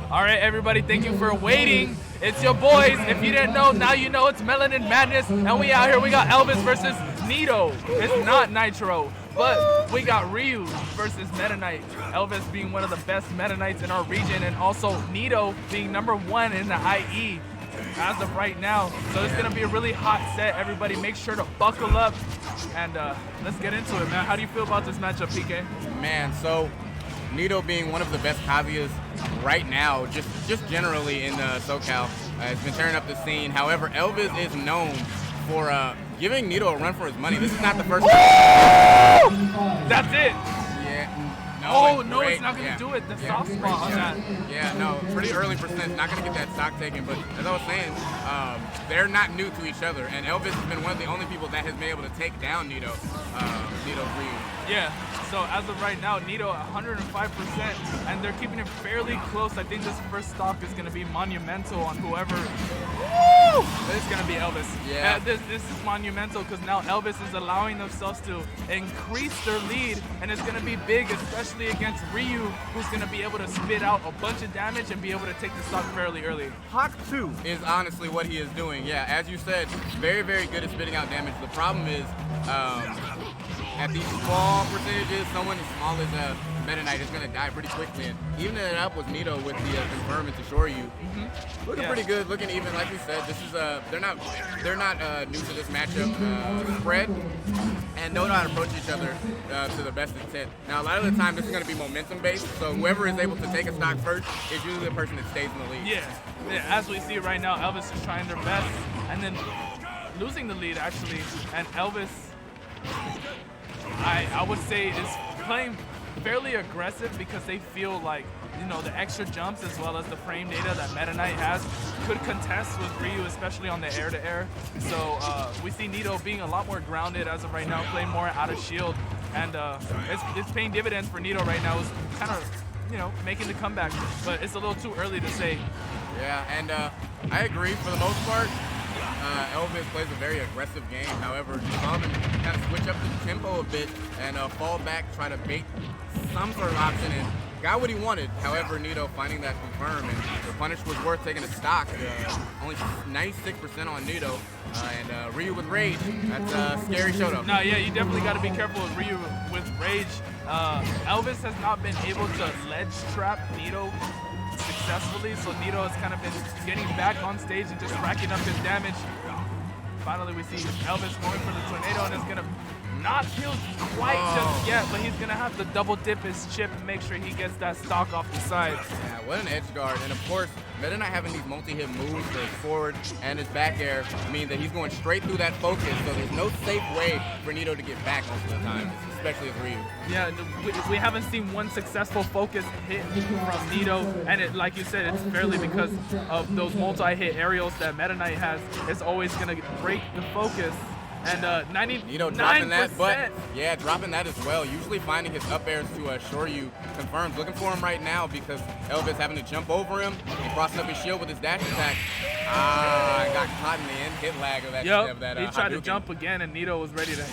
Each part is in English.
All right, everybody, thank you for waiting. It's your boys. If you didn't know, now you know it's Melanin Madness. And we out here, we got L-Vis versus Nito. It's not Nitro, but we got Ryu versus Metaknight. L-Vis being one of the best Metaknights in our region, and also Nito being #1 in the IE as of right now. So it's going to be a really hot set. Everybody make sure to buckle up, and let's get into it, man. How do you feel about this matchup, PK? Man, so Nito being one of the best Kazuyas right now, just generally in SoCal, has been tearing up the scene. However, L-Vis is known for giving Nito a run for his money. This is not the first time. That's it. Yeah. Oh, no, it's not going to do it. The soft spot on that. Yeah, no, pretty early percent. Not going to get that stock taken. But as I was saying, they're not new to each other. And L-Vis has been one of the only people that has been able to take down Nito's Ryu. Yeah, so as of right now, Nito 105%, and they're keeping it fairly close. I think this first stock is going to be monumental on whoever. Woo! It's going to be L-Vis. Yeah. This is monumental because now L-Vis is allowing themselves to increase their lead, and it's going to be big, especially against Ryu, who's going to be able to spit out a bunch of damage and be able to take the stock fairly early. Hawk 2 is honestly what he is doing. Yeah, as you said, very, very good at spitting out damage. The problem is, at these small percentages, someone as small as Metaknight is going to die pretty quickly. And even it up with Nito with the confirm and to shore you. Looking pretty good, looking even. Like we said, this is they're not new to this matchup spread, and know how to approach each other to the best intent. Now, a lot of the time, this is going to be momentum based. So whoever is able to take a stock first is usually the person that stays in the lead. Yeah. As we see right now, L-Vis is trying their best, and then losing the lead actually, and L-Vis, I would say, is playing fairly aggressive because they feel like, you know, the extra jumps as well as the frame data that Metaknight has could contest with Ryu, especially on the air-to-air. So we see Nito being a lot more grounded as of right now, playing more out of shield, and it's paying dividends for Nito right now. It's kind of, you know, making the comeback, but it's a little too early to say. Yeah, and I agree for the most part. L-Vis plays a very aggressive game. However, you saw him kind of switch up the tempo a bit and fall back, try to bait some sort of option, and got what he wanted. However, Nito finding that confirm, and the punish was worth taking a stock. Only 96% on Nito, and Ryu with Rage. That's a scary showdown. No, yeah, you definitely got to be careful with Ryu with Rage. L-Vis has not been able to ledge trap Nito successfully, so Nito has kind of been getting back on stage and just racking up his damage. Finally, we see L-Vis going for the tornado, and it's going to not kill quite just yet, but he's going to have to double dip his chip and make sure he gets that stock off the side. Yeah, what an edge guard. And of course, Metaknight having these multi-hit moves for his forward and his back air mean that he's going straight through that focus, so there's no safe way for Nito to get back most of the time, especially with Ryu. Yeah, we haven't seen one successful focus hit from Nito, and it, like you said, it's fairly because of those multi-hit aerials that Metaknight has. It's always going to break the focus. And 99%. Nito dropping that, but yeah, dropping that as well. Usually finding his up airs to shore you confirms. Looking for him right now because L-Vis having to jump over him and crossing up his shield with his dash attack. Got caught in the end hit lag of that. He tried to jump again, and Nito was ready to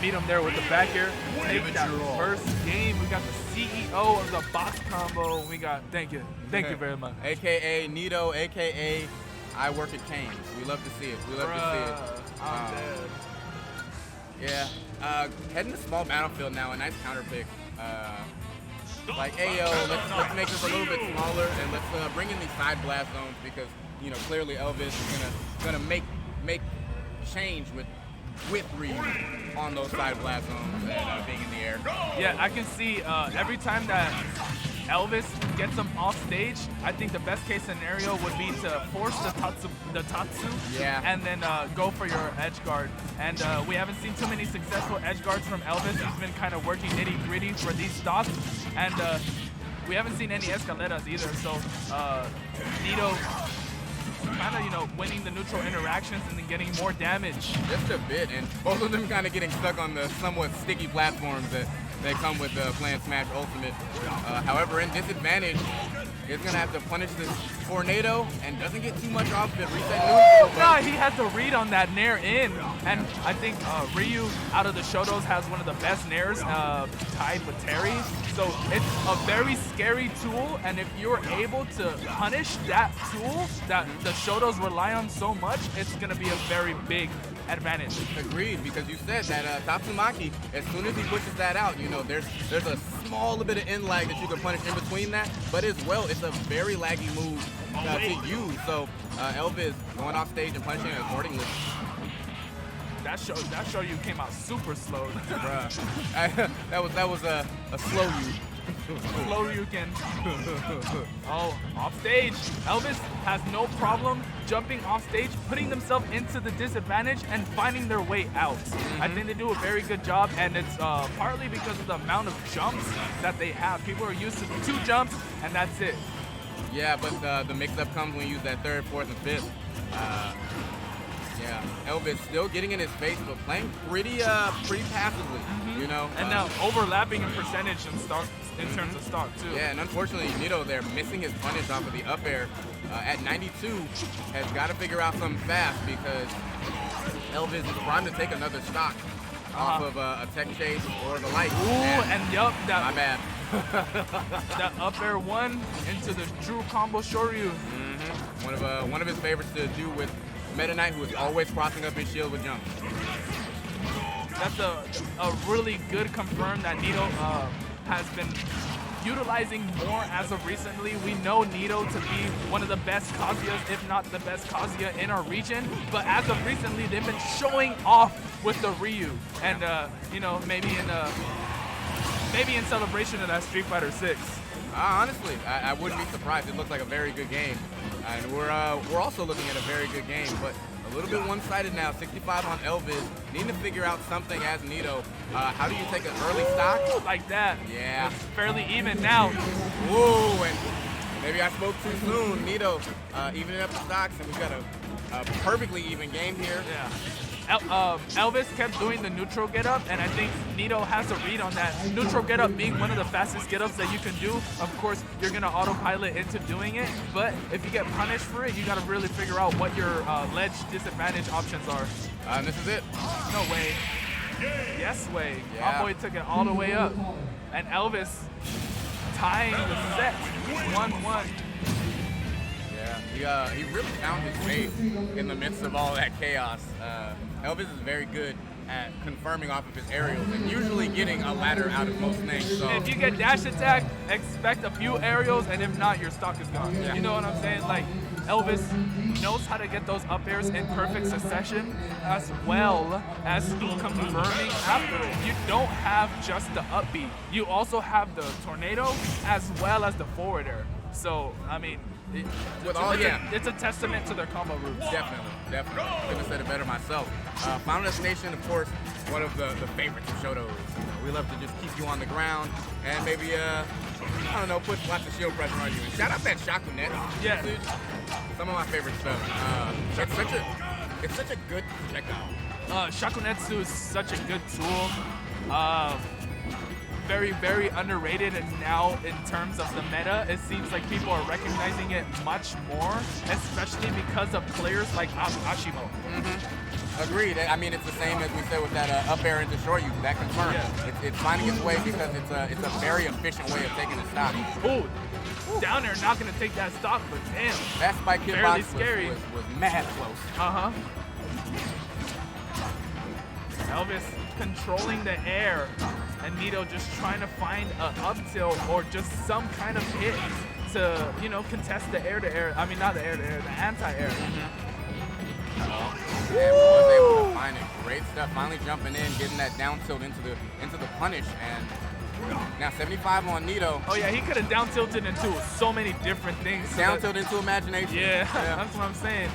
meet him there with the back air. Take that first game. We got the CEO of the box combo. We got, thank you very much. AKA Nito, AKA I work at Cane's. We love to see it. We love to see it. I'm dead. Yeah, heading to small battlefield now, a nice counter pick. Like, hey, yo, let's make this a little bit smaller, and let's bring in these side blast zones because, you know, clearly L-Vis is gonna make change with Ryu on those side blast zones and being in the air. Yeah, I can see every time that L-Vis gets him off stage, I think the best case scenario would be to force the Tatsu and then go for your edge guard. And we haven't seen too many successful edge guards from L-Vis. He's been kind of working nitty gritty for these stocks, and we haven't seen any escaleras either. So Nito kind of, you know, winning the neutral interactions and then getting more damage. Just a bit, and both of them kind of getting stuck on the somewhat sticky platforms that come with playing Smash Ultimate. However, in disadvantage, is going to have to punish this tornado and doesn't get too much off of it. Reset neutral. God, he had the read on that nair in. And I think Ryu, out of the Shotos, has one of the best nairs tied with Terry. So it's a very scary tool, and if you're able to punish that tool that the Shotos rely on so much, it's going to be a very big advantage. Agreed, because you said that Tatsumaki, as soon as he pushes that out, you know, there's a small little bit of in lag that you can punish in between that, but as well, it's a very laggy move to use. So L-Vis going off stage and punishing it accordingly. That Shoryu came out super slow. Bruh. that was a slow you. Slow Ryuken. Oh, off stage. L-Vis has no problem jumping off stage, putting themselves into the disadvantage, and finding their way out. I think they do a very good job, and it's partly because of the amount of jumps that they have. People are used to 2 jumps, and that's it. Yeah, but the mix-up comes when you use that 3rd, 4th, and 5th. Yeah, L-Vis still getting in his face, but playing pretty passively, you know. And now overlapping in percentage in terms of stock too. Yeah, and unfortunately, Nito there missing his punish off of the up air at 92 has got to figure out something fast because L-Vis is primed to take another stock off of a tech chase or the light. Ooh, and yup, that my bad. that up air 1 into the true combo Shoryu. One of his favorites to do with Metaknight, who is always crossing up his shield with jumps. That's a really good confirm that Nito has been utilizing more as of recently. We know Nito to be one of the best Kazuyas, if not the best Kazuya in our region, but as of recently, they've been showing off with the Ryu. And, you know, maybe in celebration of that Street Fighter 6. Honestly, I wouldn't be surprised. It looks like a very good game. And we're also looking at a very good game, but a little bit one-sided now. 65 on L-Vis. Needing to figure out something as Nito. How do you take an early stock? Like that. Yeah. It's fairly even now. Ooh, and maybe I spoke too soon. Nito evening up the stocks, and we've got a perfectly even game here. Yeah. L-Vis kept doing the neutral get-up, and I think Nito has a read on that. Neutral get-up being one of the fastest get-ups that you can do. Of course, you're going to autopilot into doing it, but if you get punished for it, you got to really figure out what your ledge disadvantage options are. And this is it. No way. Yes way. Yeah. My boy took it all the way up. And L-Vis tying the set 1-1. Yeah, he really found his faith in the midst of all that chaos. L-Vis is very good at confirming off of his aerials and usually getting a ladder out of most things. So if you get dash attack, expect a few aerials, and if not, your stock is gone. Yeah. You know what I'm saying? Like, L-Vis knows how to get those up airs in perfect succession, as well as confirming after it. You don't have just the up B. You also have the tornado, as well as the forward air. So, I mean, it's a testament to their combo routes. Definitely. Couldn't have said it better myself. Final Destination, of course, one of the favorites of Shotos. We love to just keep you on the ground and maybe, I don't know, put lots of shield pressure on you. And shout out that Shakunet. Yeah. Some of my favorite stuff. It's such a good projectile. Shakunetsu is such a good tool. Very, very underrated, and now in terms of the meta, it seems like people are recognizing it much more, especially because of players like Ashimo. Agreed. I mean, it's the same as we said with that up air into short use. That confirmed. Yeah. It's finding its way because it's a very efficient way of taking a stock. Ooh, down there, not gonna take that stock, but damn. That spike Fairly hitbox scary. was mad close. L-Vis controlling the air, and Nito just trying to find an up tilt or just some kind of hit to, you know, contest the air-to-air. I mean, not the air-to-air, the anti-air. Everyone's able to find it. Great stuff. Finally jumping in, getting that down tilt into the punish, and now 75 on Nito. Oh yeah, he could have down tilted into so many different things. Down tilt into imagination. Yeah, that's what I'm saying.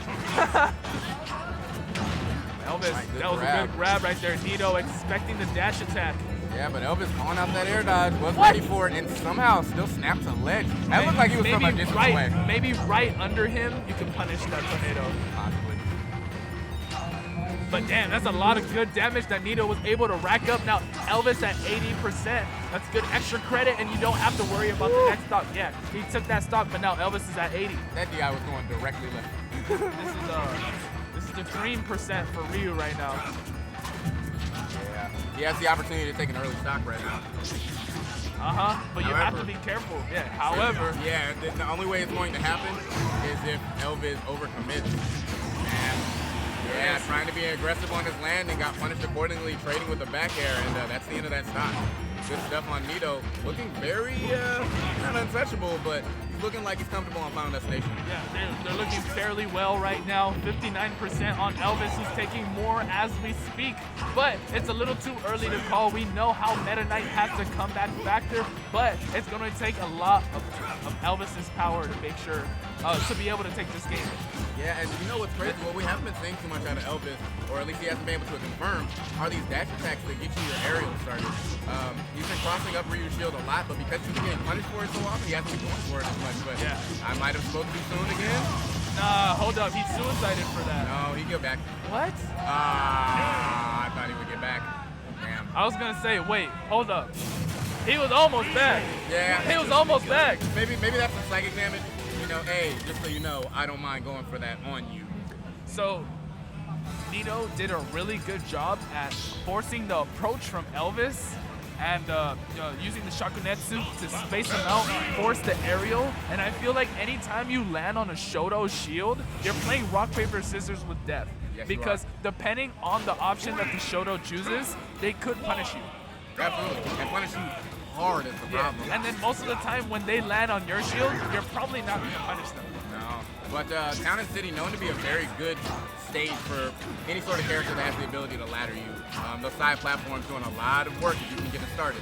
L-Vis, that was a good grab right there. Nito expecting the dash attack. Yeah, but L-Vis calling out that air dodge, was ready for it, and somehow still snapped a ledge. That looked like he was from a distance away. Maybe right under him, you can punish that tornado. Possibly. But damn, that's a lot of good damage that Nito was able to rack up. Now L-Vis at 80%. That's good extra credit, and you don't have to worry about the next stock. Yeah, he took that stock, but now L-Vis is at 80. That DI was going directly left. This is the dream percent for Ryu right now. Yeah, he has the opportunity to take an early stock right now. But you have to be careful. Yeah, however. Yeah, the only way it's going to happen is if L-Vis overcommits. And yeah, trying to be aggressive on his landing, got punished accordingly, trading with the back air, and that's the end of that stock. Good stuff on Nito. Looking very, not untouchable, but he's looking like he's comfortable on Final Destination. Yeah, they're looking fairly well right now. 59% on L-Vis, who's taking more as we speak. But it's a little too early to call. We know how Metaknight has the comeback factor, but it's going to take a lot of L-Vis's power to make sure, to be able to take this game. Yeah, and you know what's crazy? What we haven't been seeing too much out of L-Vis, or at least he hasn't been able to confirm, are these dash attacks that get you your aerial started. He's been crossing up Ryu's shield a lot, but because he's been getting punished for it so often, he hasn't been going for it as much. But yeah, I might have spoken too soon again. Nah, hold up. He suicided for that. No, he get back. What? I thought he would get back. Damn. I was going to say, wait, hold up. He was almost back. Yeah. He was almost back. Maybe that's some psychic damage. You know, hey, just so you know, I don't mind going for that on you. So, Nito did a really good job at forcing the approach from L-Vis and using the Shakunetsu to space him out, force the aerial. And I feel like anytime you land on a Shoto shield, you're playing rock, paper, scissors with death. Yes, because depending on the option that the Shoto chooses, they could punish you. Absolutely. And punish you hard is the problem. And then most of the time when they land on your shield, you're probably not going to punish them. No. But Town and City known to be a very good stage for any sort of character that has the ability to ladder you. Those side platforms doing a lot of work if you can get it started.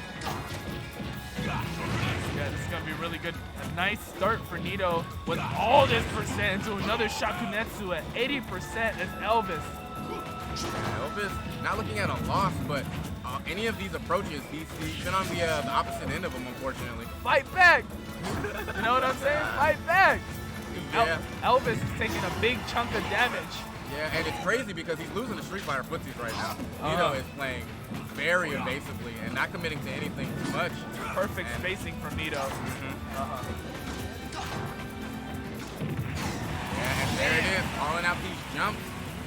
Yeah, this is going to be really good. A nice start for Nito with all this percent into another Shakunetsu at 80% is L-Vis. Yeah, L-Vis not looking at a loss, but any of these approaches, he's been on the opposite end of them, unfortunately. Fight back! You know what I'm saying? Fight back! Yeah. L-Vis is taking a big chunk of damage. Yeah, and it's crazy because he's losing the Street Fighter footsies right now. Nito is playing very evasively and not committing to anything too much. Perfect spacing from Nito. Yeah, and there it is, calling out these jumps.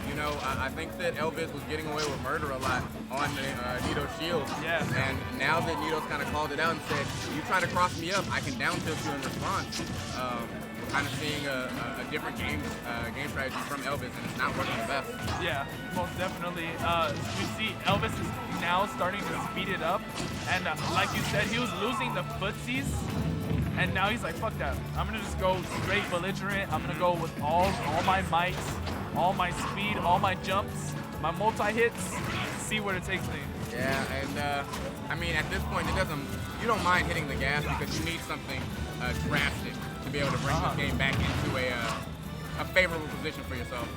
You know, I think that L-Vis was getting away with murder a lot on the Nito shield. Yeah. And now that Nito's kind of called it out and said, you try to cross me up, I can down tilt you in response. We're kind of seeing a different game strategy from L-Vis, and it's not working the best. Yeah, most definitely. You see L-Vis is now starting to speed it up. And like you said, he was losing the footsies. And now he's like, fuck that. I'm going to just go straight belligerent. I'm going to go with all my might, all my speed, all my jumps, my multi-hits, see where it takes me. Yeah, and I mean, at this point, you don't mind hitting the gas because you need something drastic to be able to bring this game back into a favorable position for yourself.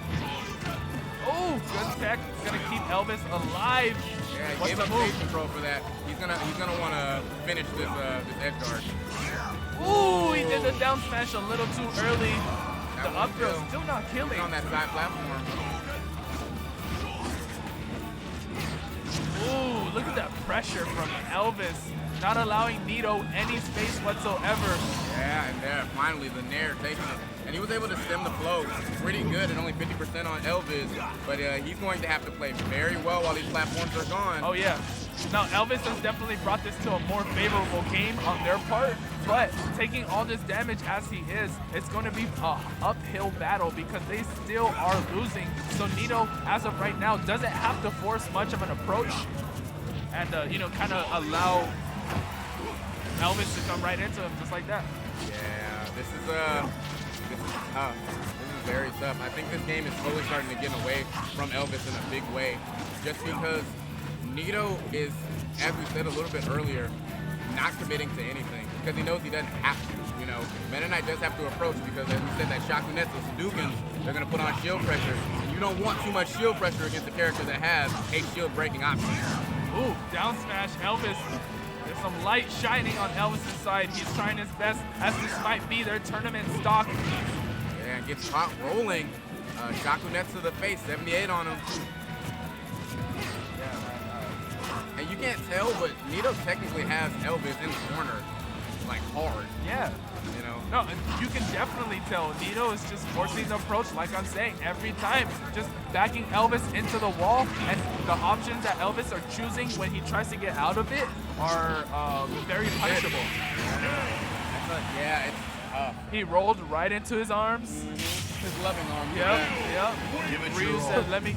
Oh, good tech. It's gonna keep L-Vis alive. Yeah, give him stage control for that. He's gonna want to finish this edge guard. Ooh, he did the down smash a little too early. The up throw still not killing. On that side platform. Ooh, look at that pressure from L-Vis. Not allowing Nito any space whatsoever. Yeah, and there, finally, the Nair taking it. And he was able to stem the flow pretty good at only 50% on L-Vis, but he's going to have to play very well while these platforms are gone. Oh, yeah. Now, L-Vis has definitely brought this to a more favorable game on their part, but taking all this damage as he is, it's going to be an uphill battle because they still are losing. So Nito, as of right now, doesn't have to force much of an approach and, you know, kind of allow L-Vis to come right into him just like that. Yeah, this is tough. This is very tough. I think this game is slowly starting to get away from L-Vis in a big way, just because Nito is, as we said a little bit earlier, not committing to anything because he knows he doesn't have to. You know, Metaknight does have to approach because, as we said, that Shakunetsu, Hadouken, they're going to put on shield pressure. And you don't want too much shield pressure against a character that has a shield breaking option. Ooh, down smash, L-Vis. There's some light shining on L-Vis's side. He's trying his best, as this might be their tournament stock. Yeah, and gets caught rolling. Shakunetsu to the face, 78 on him. can't tell, but Nito technically has L-Vis in the corner, like hard. Yeah. You know? No, you can definitely tell. Nito is just forcing the approach, like I'm saying, every time. Just backing L-Vis into the wall, and the options that L-Vis are choosing when he tries to get out of it are very punishable. Yeah, it's tough. He rolled right into his arms. His loving arms. Yep. Give it Ryu your said, all. let me